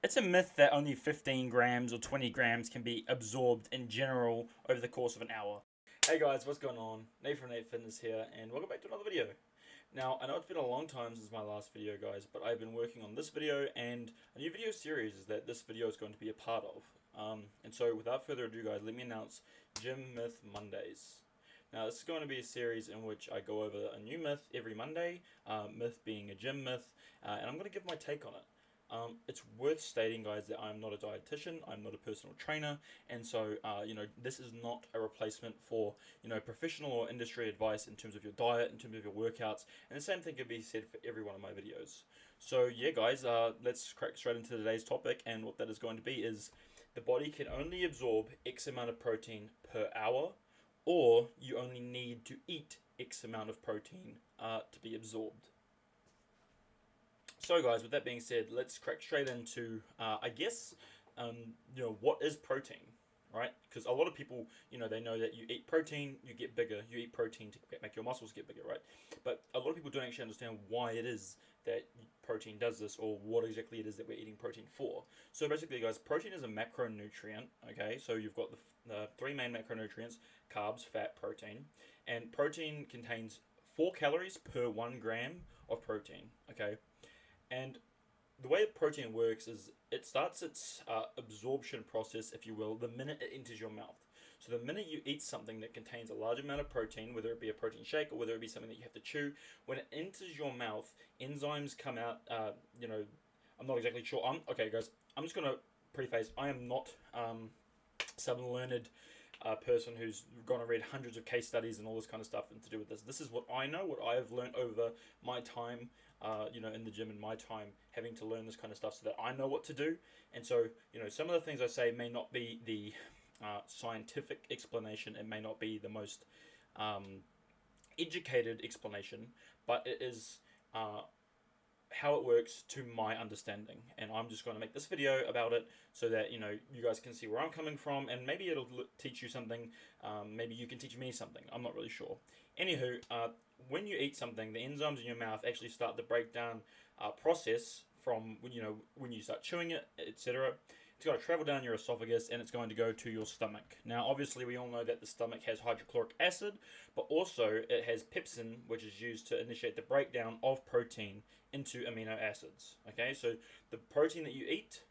It's a myth that only 15 grams or 20 grams can be absorbed in general over the course of an hour. Hey guys, what's going on? Nate from Nate Fitness here, and welcome back to another video. Now, I know it's been a long time since my last video, guys, but I've been working on this video and a new video series that this video is going to be a part of. And so, without further ado, guys, let me announce Gym Myth Mondays. Now, this is going to be a series in which I go over a new myth every Monday, myth being a gym myth, and I'm going to give my take on it. It's worth stating, guys, that I'm not a dietitian, I'm not a personal trainer, and so, this is not a replacement for, professional or industry advice in terms of your diet, in terms of your workouts, and the same thing can be said for every one of my videos. So, yeah, guys, let's crack straight into today's topic, and what that is going to be is the body can only absorb X amount of protein per hour, or you only need to eat X amount of protein to be absorbed. So, guys, with that being said, let's crack straight into, what is protein, right? Because a lot of people, they know that you eat protein, you get bigger. You eat protein to make your muscles get bigger, right? But a lot of people don't actually understand why it is that protein does this, or what exactly it is that we're eating protein for. So basically, guys, protein is a macronutrient. Okay, so you've got the three main macronutrients: carbs, fat, protein, and protein contains 4 calories per 1 gram of protein. Okay, and the way protein works is it starts its absorption process, if you will, the minute it enters your mouth. So the minute you eat something that contains a large amount of protein, whether it be a protein shake or whether it be something that you have to chew, when it enters your mouth, enzymes come out. I'm not exactly sure. Okay, guys. I'm just gonna preface. I am not some learned person who's gone and read hundreds of case studies and all this kind of stuff and to do with this. This is what I know, what I have learned over my time, in the gym, and my time having to learn this kind of stuff, so that I know what to do. And so, some of the things I say may not be the scientific explanation. It may not be the most educated explanation, but it is how it works to my understanding. And I'm just going to make this video about it so that you guys can see where I'm coming from, and maybe it'll teach you something. Maybe you can teach me something. I'm not really sure. Anywho, when you eat something, the enzymes in your mouth actually start the breakdown process from when you start chewing it, etc. It's got to travel down your esophagus, and it's going to go to your stomach. Now, obviously, we all know that the stomach has hydrochloric acid, but also it has pepsin, which is used to initiate the breakdown of protein into amino acids. Okay, so the protein that you eat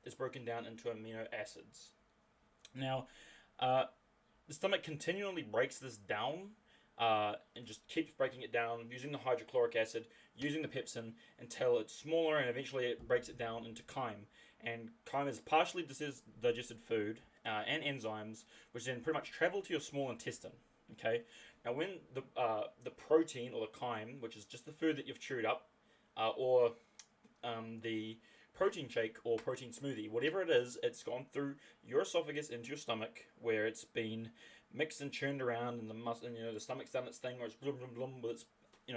is broken down into amino acids. Now, the stomach continually breaks this down and just keeps breaking it down using the hydrochloric acid, using the pepsin until it's smaller, and eventually it breaks it down into chyme. And chyme is partially digested food and enzymes, which then pretty much travel to your small intestine. Okay. Now, when the protein, or the chyme, which is just the food that you've chewed up, or the protein shake or protein smoothie, whatever it is, it's gone through your esophagus into your stomach, where it's been mixed and churned around, and the stomach's done its thing, or it's blum blum blum with its,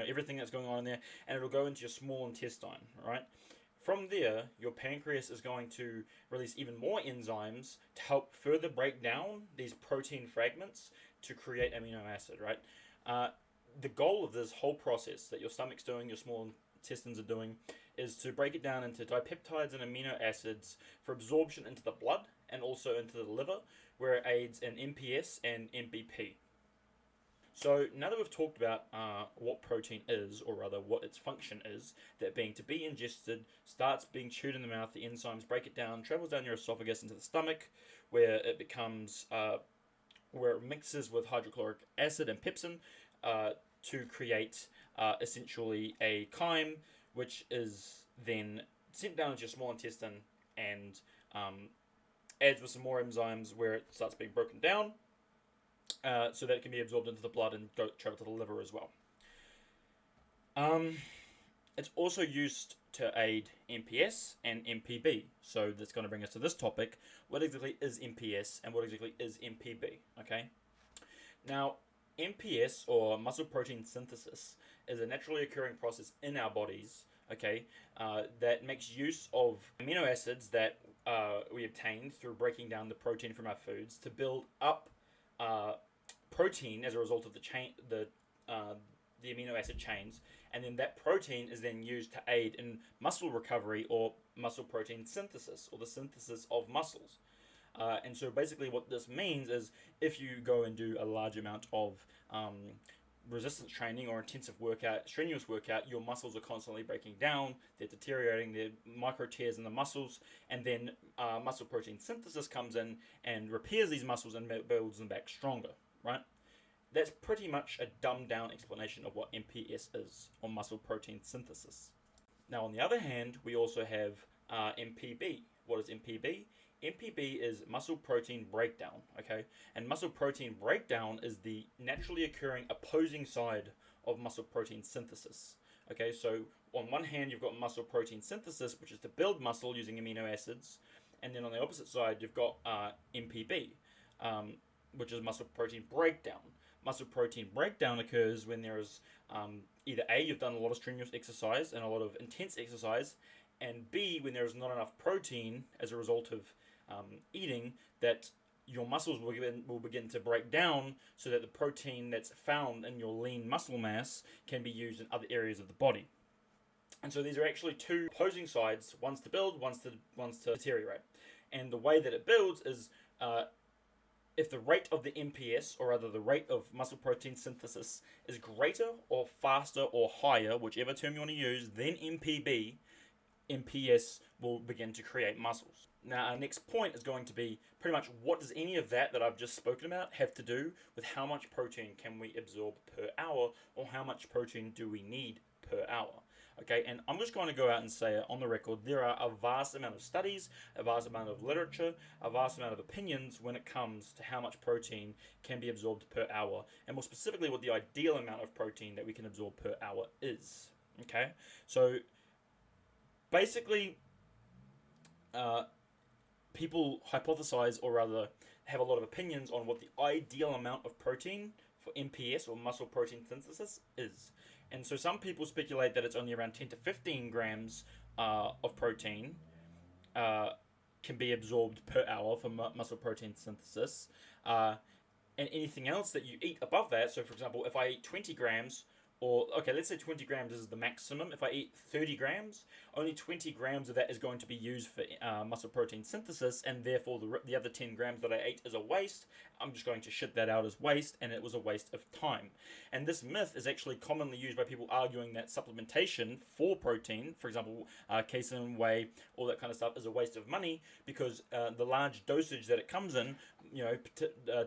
everything that's going on in there, and it'll go into your small intestine, right? From there, your pancreas is going to release even more enzymes to help further break down these protein fragments to create amino acid, right? The goal of this whole process that your stomach's doing, your small intestines are doing, is to break it down into dipeptides and amino acids for absorption into the blood and also into the liver, where it aids in MPS and MBP. So now that we've talked about what protein is, or rather what its function is, that being to be ingested, starts being chewed in the mouth, the enzymes break it down, travels down your esophagus into the stomach, where it becomes, where it mixes with hydrochloric acid and pepsin to create essentially a chyme, which is then sent down into your small intestine and adds with some more enzymes, where it starts being broken down, so that it can be absorbed into the blood and travel to the liver as well. It's also used to aid MPS and MPB. So that's going to bring us to this topic. What exactly is MPS and what exactly is MPB? Okay. Now, MPS, or muscle protein synthesis, is a naturally occurring process in our bodies, okay, that makes use of amino acids that we obtain through breaking down the protein from our foods to build up protein as a result of the the amino acid chains, and then that protein is then used to aid in muscle recovery or muscle protein synthesis, or the synthesis of muscles. And so basically what this means is if you go and do a large amount of resistance training or intensive workout, strenuous workout, your muscles are constantly breaking down, they're deteriorating, they're micro tears in the muscles, and then muscle protein synthesis comes in and repairs these muscles and builds them back stronger, right? That's pretty much a dumbed down explanation of what MPS is, or muscle protein synthesis. Now on the other hand, we also have MPB. What is MPB? MPB is muscle protein breakdown, okay? And muscle protein breakdown is the naturally occurring opposing side of muscle protein synthesis, okay? So on one hand, you've got muscle protein synthesis, which is to build muscle using amino acids, and then on the opposite side, you've got MPB, which is muscle protein breakdown. Muscle protein breakdown occurs when there is either A, you've done a lot of strenuous exercise and a lot of intense exercise, and B, when there is not enough protein as a result of eating, that your muscles will begin to break down so that the protein that's found in your lean muscle mass can be used in other areas of the body. And so these are actually two opposing sides, one's to build, one's to deteriorate. And the way that it builds is if the rate of the MPS, or rather the rate of muscle protein synthesis, is greater or faster or higher, whichever term you want to use, than MPB, MPS will begin to create muscles. Now our next point is going to be pretty much what does any of that I've just spoken about have to do with how much protein can we absorb per hour, or how much protein do we need per hour. Okay, and I'm just going to go out and say on the record, there are a vast amount of studies, a vast amount of literature, a vast amount of opinions when it comes to how much protein can be absorbed per hour, and more specifically what the ideal amount of protein that we can absorb per hour is. Okay, so basically people hypothesize, or rather have a lot of opinions on what the ideal amount of protein for MPS, or muscle protein synthesis, is. And so some people speculate that it's only around 10 to 15 grams of protein can be absorbed per hour for muscle protein synthesis. And anything else that you eat above that, so for example, if I eat 20 grams, or, okay, let's say 20 grams is the maximum. If I eat 30 grams, only 20 grams of that is going to be used for muscle protein synthesis, and therefore the other 10 grams that I ate is a waste. I'm just going to shit that out as waste, and it was a waste of time. And this myth is actually commonly used by people arguing that supplementation for protein, for example, casein, whey, all that kind of stuff, is a waste of money, because the large dosage that it comes in, you know,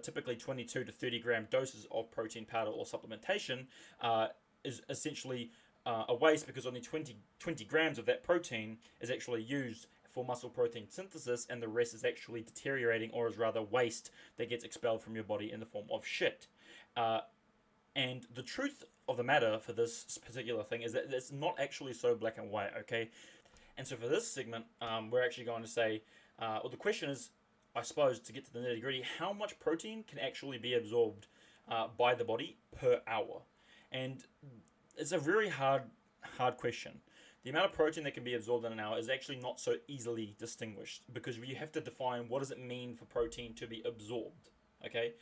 typically 22 to 30 gram doses of protein powder or supplementation, is essentially a waste, because only 20 grams of that protein is actually used for muscle protein synthesis, and the rest is actually deteriorating, or is rather waste that gets expelled from your body in the form of shit. And the truth of the matter for this particular thing is that it's not actually so black and white, okay? And so for this segment, we're actually going to say, well, the question is, I suppose, to get to the nitty gritty, how much protein can actually be absorbed by the body per hour? And it's a very hard question. The amount of protein that can be absorbed in an hour is actually not so easily distinguished, because you have to define what does it mean for protein to be absorbed, okay?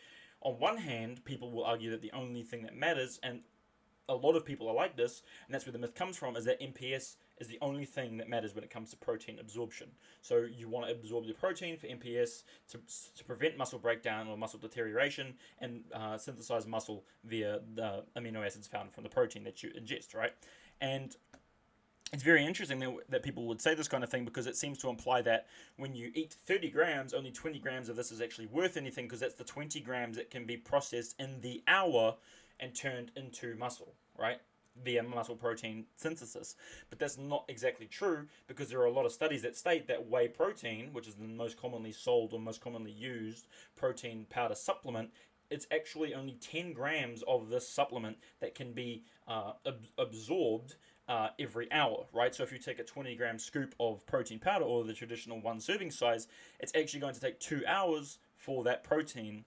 On one hand, people will argue that the only thing that matters, and a lot of people are like this, and that's where the myth comes from, is that MPS is the only thing that matters when it comes to protein absorption. So you want to absorb the protein for MPS to prevent muscle breakdown or muscle deterioration, and synthesize muscle via the amino acids found from the protein that you ingest, right? And it's very interesting that people would say this kind of thing, because it seems to imply that when you eat 30 grams, only 20 grams of this is actually worth anything, because that's the 20 grams that can be processed in the hour and turned into muscle, right? Via muscle protein synthesis. But that's not exactly true, because there are a lot of studies that state that whey protein, which is the most commonly sold or most commonly used protein powder supplement, it's actually only 10 grams of this supplement that can be absorbed every hour, right? So if you take a 20 gram scoop of protein powder, or the traditional 1 serving size, it's actually going to take 2 hours for that protein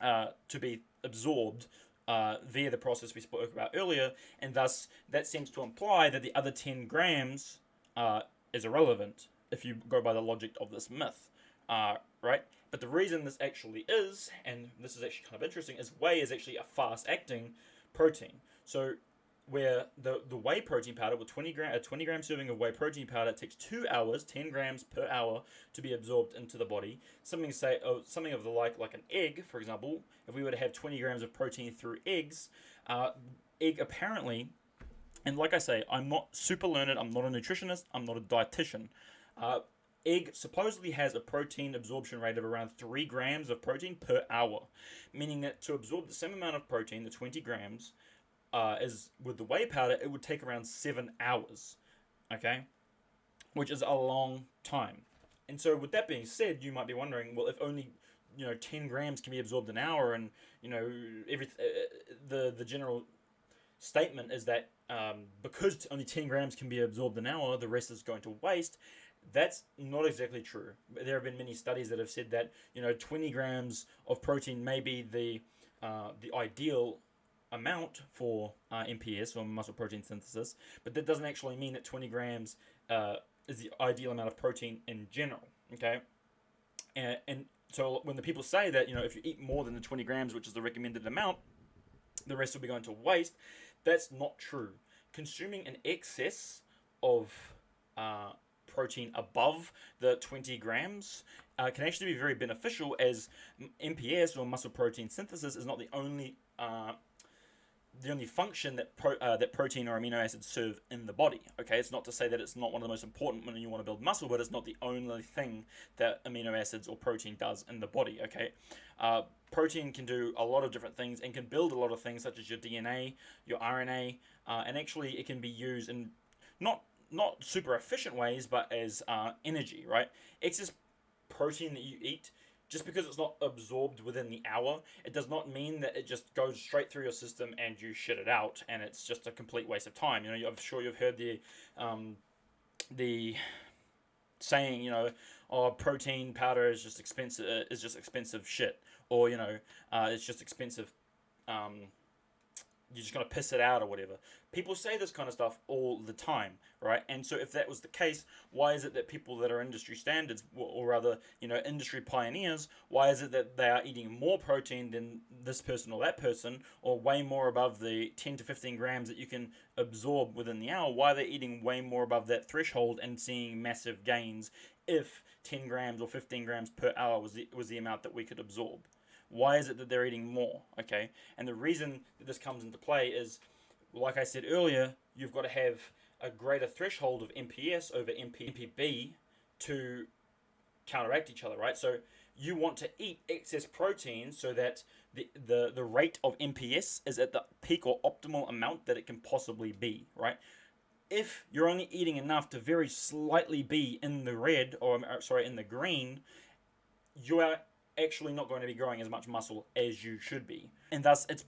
to be absorbed via the process we spoke about earlier, and thus that seems to imply that the other 10 grams is irrelevant if you go by the logic of this myth, right? But the reason this actually is, and this is actually kind of interesting, is whey is actually a fast-acting protein. So where the whey protein powder with a 20 gram serving of whey protein powder takes 2 hours, 10 grams per hour to be absorbed into the body. Something of the like an egg, for example. If we were to have 20 grams of protein through eggs, egg apparently, and like I say, I'm not super learned. I'm not a nutritionist. I'm not a dietitian. Egg supposedly has a protein absorption rate of around 3 grams of protein per hour, meaning that to absorb the same amount of protein, the 20 grams, as with the whey powder, it would take around 7 hours, okay, which is a long time. And so, with that being said, you might be wondering, well, if only 10 grams can be absorbed an hour, and the general statement is that because only 10 grams can be absorbed an hour, the rest is going to waste. That's not exactly true. There have been many studies that have said that 20 grams of protein may be the ideal amount for MPS, or muscle protein synthesis, but that doesn't actually mean that 20 grams is the ideal amount of protein in general. Okay, and so when the people say that if you eat more than the 20 grams, which is the recommended amount, the rest will be going to waste, that's not true. Consuming an excess of protein above the 20 grams can actually be very beneficial, as MPS, or muscle protein synthesis, is not the only function that protein or amino acids serve in the body. Okay, it's not to say that it's not one of the most important when you want to build muscle, but it's not the only thing that amino acids or protein does in the body. Okay, protein can do a lot of different things and can build a lot of things, such as your DNA, your RNA, and actually it can be used in not super efficient ways, but as energy. Right, excess protein that you eat, just because it's not absorbed within the hour, it does not mean that it just goes straight through your system and you shit it out and it's just a complete waste of time. I'm sure you've heard the saying, oh, protein powder is just expensive shit, or it's just expensive. You're just going to piss it out or whatever. People say this kind of stuff all the time, right? And so if that was the case, why is it that people that are industry standards, or rather, industry pioneers, why is it that they are eating more protein than this person or that person, or way more above the 10 to 15 grams that you can absorb within the hour? Why are they eating way more above that threshold and seeing massive gains if 10 grams or 15 grams per hour was the amount that we could absorb? Why is it that they're eating more? Okay, and the reason that this comes into play is, like I said earlier, you've got to have a greater threshold of MPS over MPB to counteract each other, right? So you want to eat excess protein so that the rate of MPS is at the peak or optimal amount that it can possibly be, right? If you're only eating enough to very slightly be in the red, in the green, you are actually not going to be growing as much muscle as you should be. And thus, it's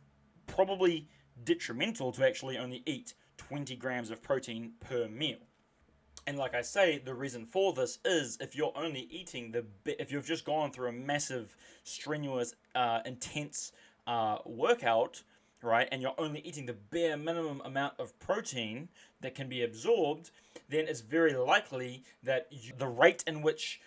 probably detrimental to actually only eat 20 grams of protein per meal. And like I say, the reason for this is if you're only eating if you've just gone through a massive, strenuous, intense workout, right, and you're only eating the bare minimum amount of protein that can be absorbed, then it's very likely that the rate in which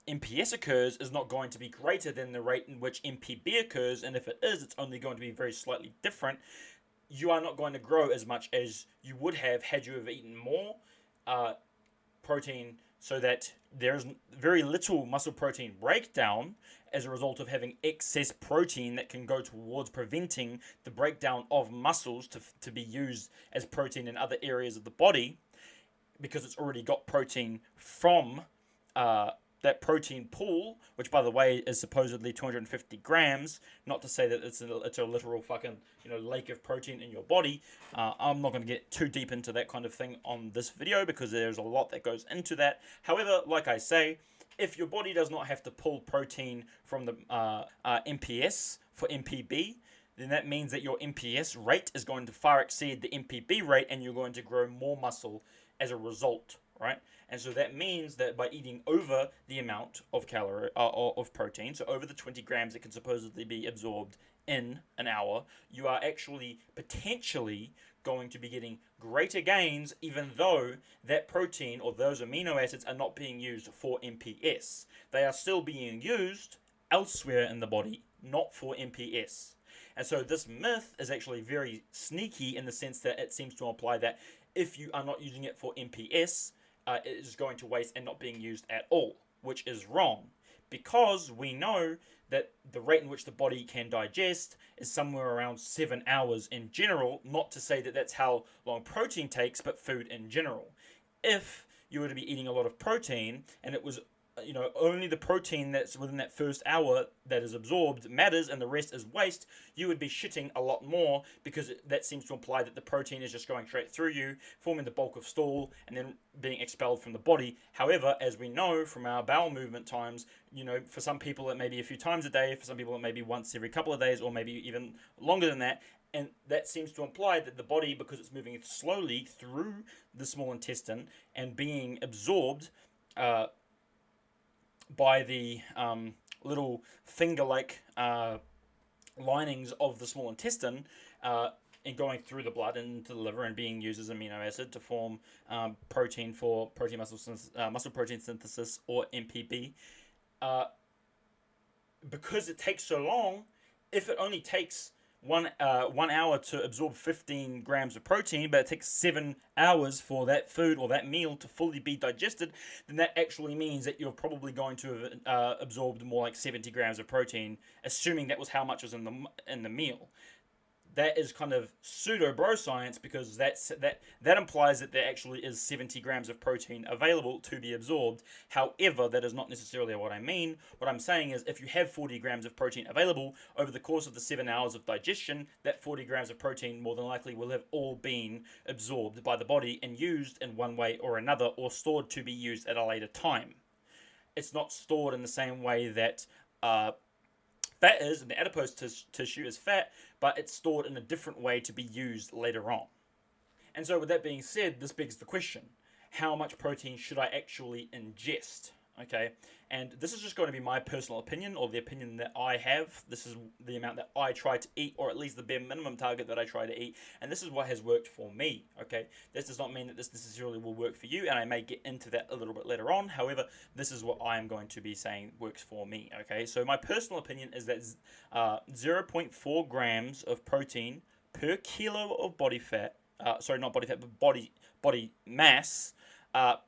MPS occurs is not going to be greater than the rate in which MPB occurs, and if it is, it's only going to be very slightly different. You are not going to grow as much as you would have had you have eaten more protein, so that there's very little muscle protein breakdown as a result of having excess protein that can go towards preventing the breakdown of muscles to be used as protein in other areas of the body, because it's already got protein from that protein pool, which by the way is supposedly 250 grams. Not to say that it's a literal fucking lake of protein in your body. I'm not going to get too deep into that kind of thing on this video, because there's a lot that goes into that. However, like I say, if your body does not have to pull protein from the MPS for MPB, then that means that your MPS rate is going to far exceed the MPB rate, and you're going to grow more muscle as a result, right? And so that means that by eating over the amount of of protein, so over the 20 grams that can supposedly be absorbed in an hour, you are actually potentially going to be getting greater gains, even though that protein or those amino acids are not being used for MPS. They are still being used elsewhere in the body, not for MPS. And so this myth is actually very sneaky in the sense that it seems to imply that if you are not using it for MPS, it is going to waste and not being used at all, which is wrong, because we know that the rate in which the body can digest is somewhere around 7 hours in general. Not to say that that's how long protein takes, but food in general. If you were to be eating a lot of protein and it was only the protein that's within that first hour that is absorbed matters and the rest is waste, you would be shitting a lot more, because that seems to imply that the protein is just going straight through you, forming the bulk of stool and then being expelled from the body. However, as we know from our bowel movement times, for some people it may be a few times a day, for some people it may be once every couple of days, or maybe even longer than that. And that seems to imply that the body, because it's moving slowly through the small intestine and being absorbed by the little finger-like linings of the small intestine, and going through the blood into the liver and being used as amino acid to form protein for muscle protein synthesis, or MPB. Because it takes so long, if it only takes 1 hour to absorb 15 grams of protein, but it takes 7 hours for that food or that meal to fully be digested, then that actually means that you're probably going to have absorbed more like 70 grams of protein, assuming that was how much was in the meal. That is kind of pseudo bro science, because that implies that there actually is 70 grams of protein available to be absorbed. However, that is not necessarily what I mean. What I'm saying is, if you have 40 grams of protein available over the course of the 7 hours of digestion, that 40 grams of protein more than likely will have all been absorbed by the body and used in one way or another, or stored to be used at a later time. It's not stored in the same way that fat is, and the adipose tissue is fat, but it's stored in a different way to be used later on. And so with that being said, this begs the question, how much protein should I actually ingest? Okay, and this is just going to be my personal opinion, or the opinion that I have. This is the amount that I try to eat, or at least the bare minimum target that I try to eat, and this is what has worked for me. Okay, this does not mean that this necessarily will work for you, and I may get into that a little bit later on. However, this is what I am going to be saying works for me. Okay, so my personal opinion is that 0.4 grams of protein per kilo of body fat, sorry, not body fat, but body mass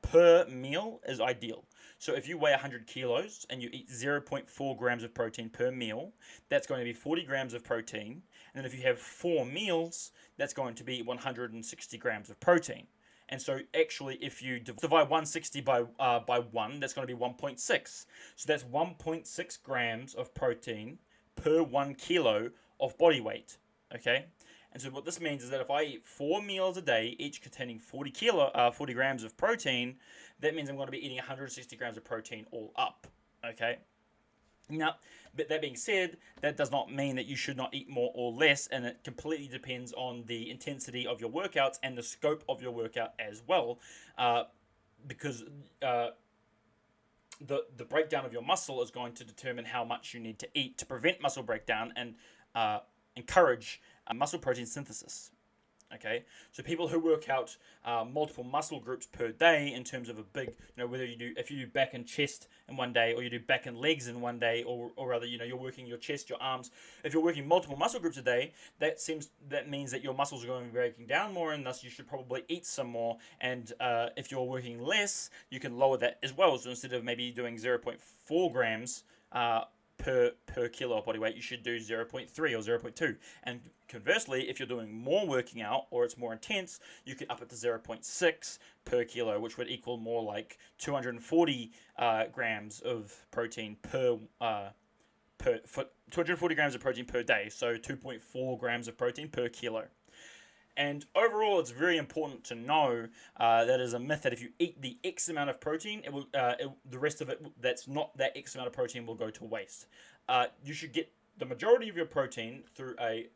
per meal is ideal. So if you weigh 100 kilos and you eat 0.4 grams of protein per meal, that's going to be 40 grams of protein. And then if you have 4 meals, that's going to be 160 grams of protein. And so actually, if you divide 160 by 1, that's going to be 1.6. So that's 1.6 grams of protein per 1 kilo of body weight. Okay? And so what this means is that if I eat 4 meals a day, each containing 40 grams of protein, that means I'm going to be eating 160 grams of protein all up. Okay? Now, but that being said, that does not mean that you should not eat more or less, and it completely depends on the intensity of your workouts and the scope of your workout as well, because the breakdown of your muscle is going to determine how much you need to eat to prevent muscle breakdown and encourage muscle protein synthesis. Okay, so people who work out multiple muscle groups per day in terms of a big, whether if you do back and chest in one day, or you do back and legs in one day, or rather, you're working your chest, your arms. If you're working multiple muscle groups a day, that means that your muscles are going to be breaking down more, and thus you should probably eat some more. And if you're working less, you can lower that as well. So instead of maybe doing 0.4 grams per kilo of body weight, you should do 0.3 or 0.2. And conversely, if you're doing more working out, or it's more intense, you can up it to 0.6 per kilo, which would equal more like 240 grams of protein per 240 grams of protein per day, so 2.4 grams of protein per kilo. And overall, it's very important to know that is a myth that if you eat the X amount of protein, the rest of it that's not that X amount of protein will go to waste. You should get the majority of your protein through a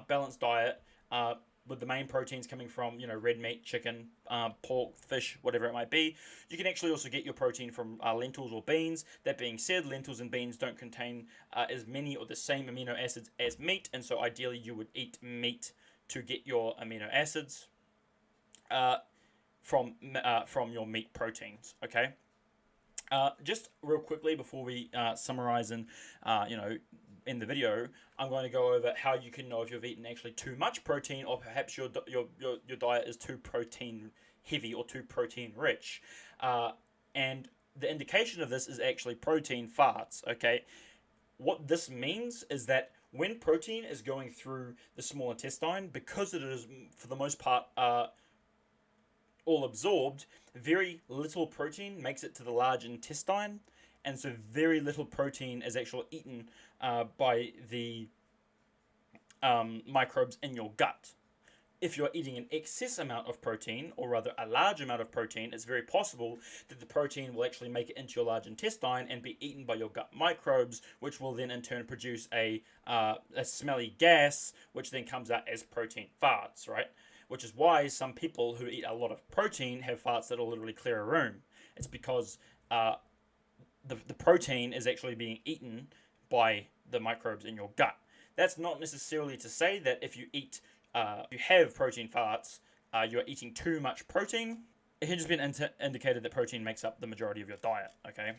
balanced diet, with the main proteins coming from red meat, chicken, pork, fish, whatever it might be. You can actually also get your protein from lentils or beans. That being said, lentils and beans don't contain as many or the same amino acids as meat, and so ideally you would eat meat to get your amino acids from your meat proteins. Okay, just real quickly before we summarize and in the video, I'm going to go over how you can know if you've eaten actually too much protein, or perhaps your diet is too protein heavy or too protein rich. And the indication of this is actually protein farts, okay? What this means is that when protein is going through the small intestine, because it is, for the most part, all absorbed, very little protein makes it to the large intestine, and so very little protein is actually eaten by the microbes in your gut. If you're eating an excess amount of protein, or rather a large amount of protein, it's very possible that the protein will actually make it into your large intestine and be eaten by your gut microbes, which will then in turn produce a smelly gas, which then comes out as protein farts, right? Which is why some people who eat a lot of protein have farts that will literally clear a room. It's because the protein is actually being eaten by the microbes in your gut. That's not necessarily to say that if you eat you have protein farts, you're eating too much protein. It has just been indicated that protein makes up the majority of your diet, okay?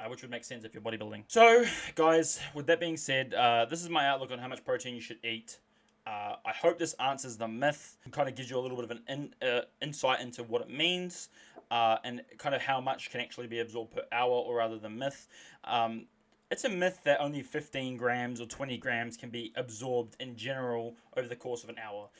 Which would make sense if you're bodybuilding. So, guys, with that being said, this is my outlook on how much protein you should eat. I hope this answers the myth and kind of gives you a little bit of an insight into what it means and kind of how much can actually be absorbed per hour, or rather the myth. It's a myth that only 15 grams or 20 grams can be absorbed in general over the course of an hour.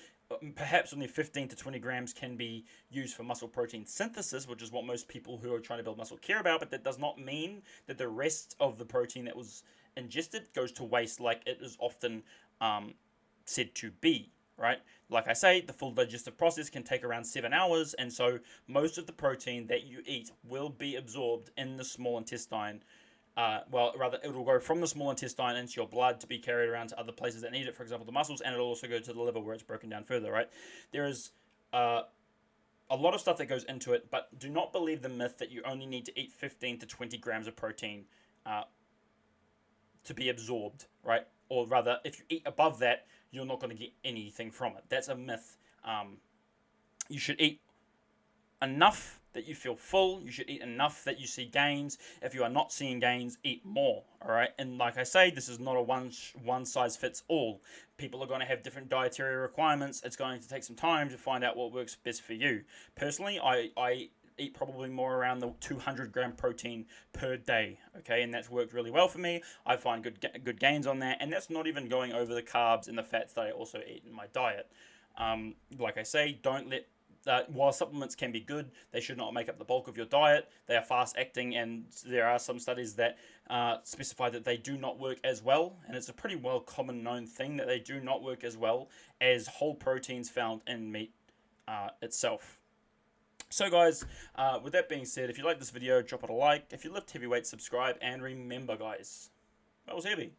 Perhaps only 15 to 20 grams can be used for muscle protein synthesis, which is what most people who are trying to build muscle care about, but that does not mean that the rest of the protein that was ingested goes to waste like it is often said to be, right? Like I say, the full digestive process can take around 7 hours, and so most of the protein that you eat will be absorbed in the small intestine. Well, rather, it will go from the small intestine into your blood to be carried around to other places that need it, for example, the muscles, and it'll also go to the liver where it's broken down further, right? There is a lot of stuff that goes into it, but do not believe the myth that you only need to eat 15 to 20 grams of protein to be absorbed, right? Or rather, if you eat above that, you're not going to get anything from it. That's a myth. You should eat enough that you feel full. You should eat enough that you see gains. If you are not seeing gains, eat more, all right? And like I say, this is not a one size fits all. People are going to have different dietary requirements. It's going to take some time to find out what works best for you. Personally, I eat probably more around the 200 gram protein per day, okay? And that's worked really well for me. I find good gains on that, and that's not even going over the carbs and the fats that I also eat in my diet. Like I say, don't let while supplements can be good, they should not make up the bulk of your diet. They are fast acting, and there are some studies that specify that they do not work as well, and it's a pretty well common known thing that they do not work as well as whole proteins found in meat itself. So guys, with that being said, if you like this video, drop it a like. If you lift heavy weights, subscribe, and remember guys, that was heavy.